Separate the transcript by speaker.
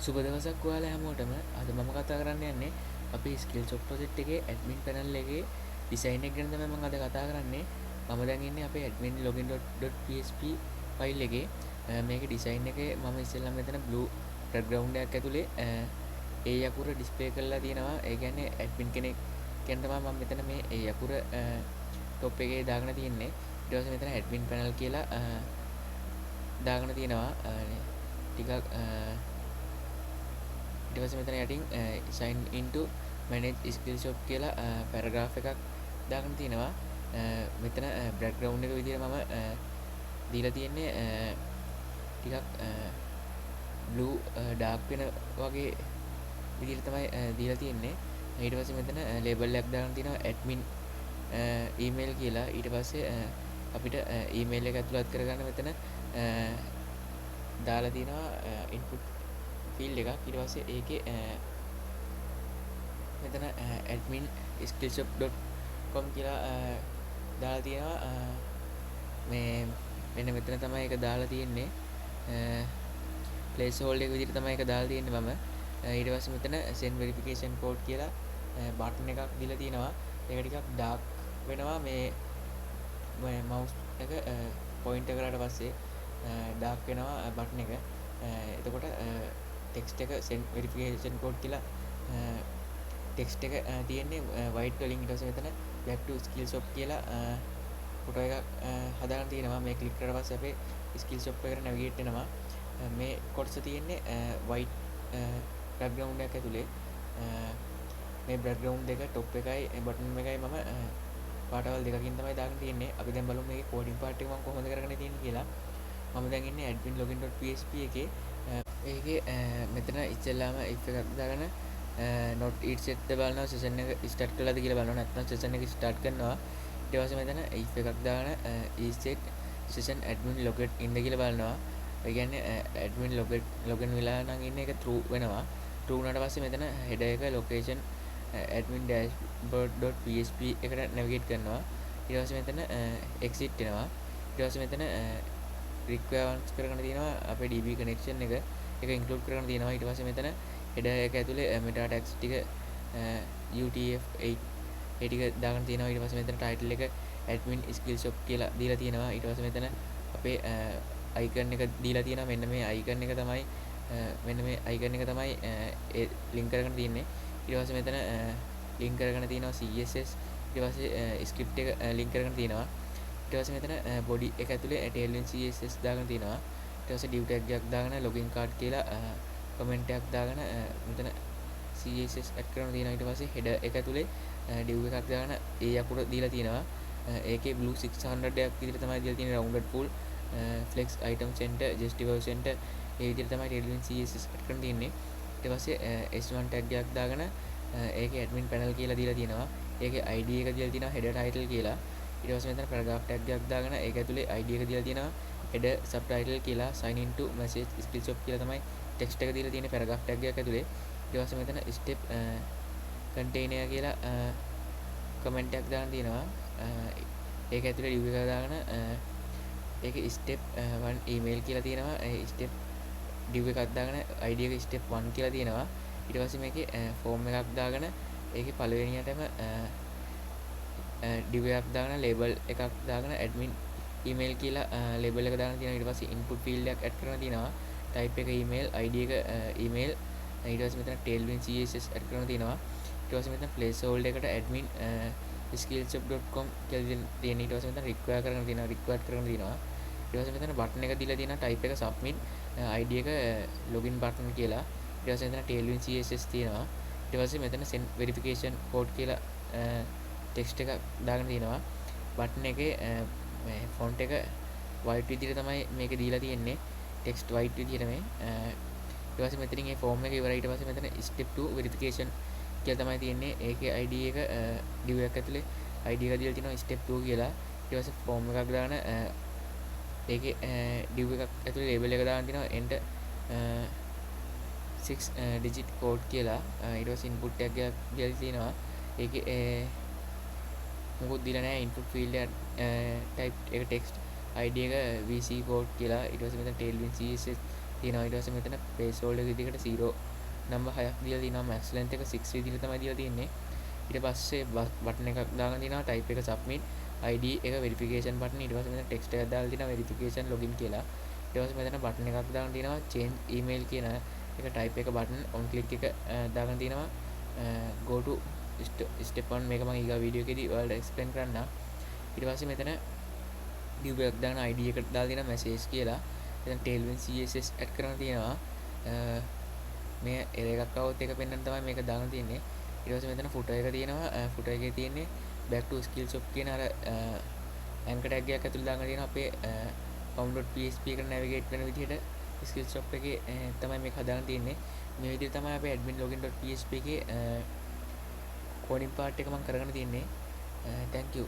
Speaker 1: සුබ දවසක් ඔයාලා හැමෝටම. අද මම කතා කරන්න යන්නේ අපේ Skillsoft project එකේ admin panel එකේ design එක ගැන තමයි මම අද කතා කරන්නේ. මම දැන් ඉන්නේ අපේ admin login.php file එකේ. මේකේ design එකේ මම ඉස්සෙල්ලා මෙතන blue background එකක් ඇතුලේ ඒ යකුර display කරලා තියෙනවා. ඒ කියන්නේ admin කෙනෙක් කියන තමයි මම මෙතන මේ ඒ යකුර top එකේ දාගෙන තියෙන්නේ. ඊට පස්සේ මෙතන admin panel කියලා දාගෙන තියෙනවා. ටිකක් ඊට පස්සේ මෙතන යටින් sign into manage Skillsoft කියලා paragraph එකක් දාගෙන තියෙනවා. මෙතන background එක විදිහට මම දීලා තියෙන්නේ ටිකක් blue dark වෙන වගේ විදිහට තමයි දීලා තියෙන්නේ. ඊට පස්සේ මෙතන label එකක් දාගෙන තියෙනවා admin email කියලා. ඊට පස්සේ අපිට email එක ඇතුළත් කරගන්න මෙතන දාලා තියෙනවා input field එකක්. ඊට පස්සේ ඒකේ මෙතන admin skillsoft.com කියලා දාලා තියෙනවා. මේ මෙන්න මෙතන තමයි ඒක දාලා තියෙන්නේ. placeholder එක විදිහට තමයි ඒක දාලා තියෙන්නේ මම. ඊට පස්සේ මෙතන send verification code කියලා බටන් එකක් දීලා තියෙනවා. ඒක ටිකක් dark වෙනවා මේ mouse එක point කරාට පස්සේ dark වෙනවා බටන් එක. එතකොට text එක send verification code කියලා text එක තියෙන්නේ white වලින්. ඊට පස්සේ මෙතන back to Skillsoft කියලා ෆොටෝ එකක් හදාගෙන තියෙනවා. මේ ක්ලික් කරලා පස්සේ අපේ Skillsoft එකට navigate වෙනවා. මේ කොටස තියෙන්නේ white background එකක් ඇතුලේ. මේ background දෙක top එකයි bottom එකයි මම පාටවල් දෙකකින් තමයි දාගෙන තියෙන්නේ. අපි දැන් බලමු මේකේ coding part එක මම කොහොමද කරගෙන තියෙන්නේ කියලා. මම දැන් ඉන්නේ admin login.php එකේ. ඒකේ මෙතන ඉස්සෙල්ලාම if එකක් දාගෙන not it set බලනවා session එක start කළාද කියලා බලනවා. නැත්නම් session එක start කරනවා. ඊට පස්සේ මෙතන if එකක් දාගෙන is set session admin logged in කියලා බලනවා. ඒ කියන්නේ admin login වෙලා නම් ඉන්නේ ඒක true වෙනවා. true වුණාට පස්සේ මෙතන header එක location admin dashboard.php එකට navigate කරනවා. ඊට පස්සේ මෙතන exit වෙනවා. ඊට පස්සේ මෙතන require once කරගෙන තියෙනවා අපේ db connection එක include කරගෙන තියෙනවා. ඊට පස්සේ මෙතන header එක ඇතුලේ meta tags ටික UTF-8 ඒ ටික දාගෙන තියෙනවා. ඊට පස්සේ මෙතන title එක admin Skillsoft කියලා දීලා තියෙනවා. ඊට පස්සේ මෙතන අපේ icon එක දීලා තියෙනවා. මෙන්න මේ icon එක තමයි ඒ link කරගෙන තියෙන්නේ. ඊට පස්සේ මෙතන link කරගෙන තියෙනවා CSS. ඊට පස්සේ script එක link කරගෙන තියෙනවා. ඊට පස්සේ මෙතන body එක ඇතුලේ tailwind CSS දාගෙන තියෙනවා. ඊට පස්සේ div tag එකක් දාගෙන login card කියලා comment එකක් දාගෙන මෙතන CSS add කරන තියෙනවා. ඊට පස්සේ header එක ඇතුලේ div එකක් දාගෙන ඒ අකුර දීලා තියෙනවා. ඒකේ blue 600 එකක් විදිහට තමයි දීලා තියෙන්නේ rounded full flex item center justifier center ඒ විදිහට තමයි tailwind CSS add කරන තියෙන්නේ. ඊට පස්සේ S1 tag එකක් දාගෙන ඒකේ admin panel කියලා දීලා තියෙනවා. ඒකේ ID එක දීලා තියෙනවා header title කියලා. ඊට පස්සේ මෙතන paragraph tag එකක් දාගෙන ඒක ඇතුලේ ID එක දීලා තියෙනවා header subtitle කියලා sign into message Skillsoft කියලා තමයි text එක දීලා තියෙන්නේ paragraph tag එකක් ඇතුලේ. ඊට පස්සේ මෙතන step container කියලා comment එකක් දාන්න තියෙනවා. ඒක ඇතුලේ div එකක් දාගෙන ඒකේ step 1 email කියලා තියෙනවා. ඒ step div එකක් දාගෙන ID එක step 1 කියලා තියෙනවා. ඊට පස්සේ මේකේ form එකක් දාගෙන ඒකේ පළවෙනියටම div එකක් දාගෙන label එකක් දාගෙන admin email කියලා label එක දාගෙන තියෙනවා. ඊට පස්සේ input field එකක් add කරන්න තියෙනවා. type එක email, ID එක email. ඊට පස්සේ මෙතන tailwind CSS add කරන්න තියෙනවා. ඊට පස්සේ මෙතන placeholder එකට admin skillsoft.com කියලා තියෙනවා. ඊට පස්සේ මෙතන require කරන්න තියෙනවා. required කරන්න තියෙනවා. ඊට පස්සේ මෙතන button එක දීලා තියෙනවා. type එක submit, ID එක login button කියලා. ඊට පස්සේ මෙතන tailwind CSS තියෙනවා. ඊට පස්සේ මෙතන send verification code කියලා text එකක් දාගෙන තියෙනවා. button එකේ මේ font එක white විදිහට තමයි මේක දීලා තියෙන්නේ. text white විදිහට මේ. ඊට පස්සේ මෙතනින් මේ form එක ඉවරයි. ඊට පස්සේ මෙතන step 2 verification කියලා තමයි තියෙන්නේ. ඒකේ ID එක div එකක් ඇතුලේ ID එක දීලා තියෙනවා step 2 කියලා. ඊට පස්සේ form එකක් දාගෙන ඒකේ div එකක් ඇතුලේ label එක දාගෙන තියෙනවා enter 6 digit code කියලා. ඊට පස්සේ input tag එකක් දීලා තියෙනවා. ඒකේ මොකුත් දීලා නැහැ. input field එක type එක text ID එක vc code කියලා. ඊට පස්සේ මෙතන tailwind css තියෙනවා. ඊට පස්සේ මෙතන placeholder එක විදිහට 0 නම්බර් 6ක් දීලා තියෙනවා. max length එක 6 විදිහට තමයි දීලා තියෙන්නේ. ඊට පස්සේ බටන් එකක් දාගෙන තියෙනවා type එක submit, ID එක verification button. ඊට පස්සේ මෙතන text එකක් දාලා තියෙනවා verification login කියලා. ඊට පස්සේ මෙතන බටන් එකක් දාගෙන තියෙනවා change email කියන එක type එක button on click එක දාගෙන තියෙනවා go to step 1. මේක මම ඊගා වීඩියෝ එකේදී ඔයාලට explain කරන්නම්. ඊට පස්සේ මෙතන div එකක් දාගෙන ID එකට දාලා තියෙනවා message කියලා. එතන tailwind CSS add කරන්න තියෙනවා. මේ error එකක් આવුත් ඒක පෙන්වන්න තමයි මේක දාගෙන තියෙන්නේ. ඊට පස්සේ මෙතන footer එක තියෙනවා. footer එකේ තියෙන්නේ back to skillshop කියන අර anchor tag එකක් ඇතුළේ දාගෙන තියෙනවා අපේ pom.php එකට navigate වෙන විදිහට skillshop එකේ තමයි මේක හදාගෙන තියෙන්නේ. මේ විදිහට තමයි අපේ admin login.php එකේ coding part එක මම කරගෙන තියෙන්නේ. Thank you.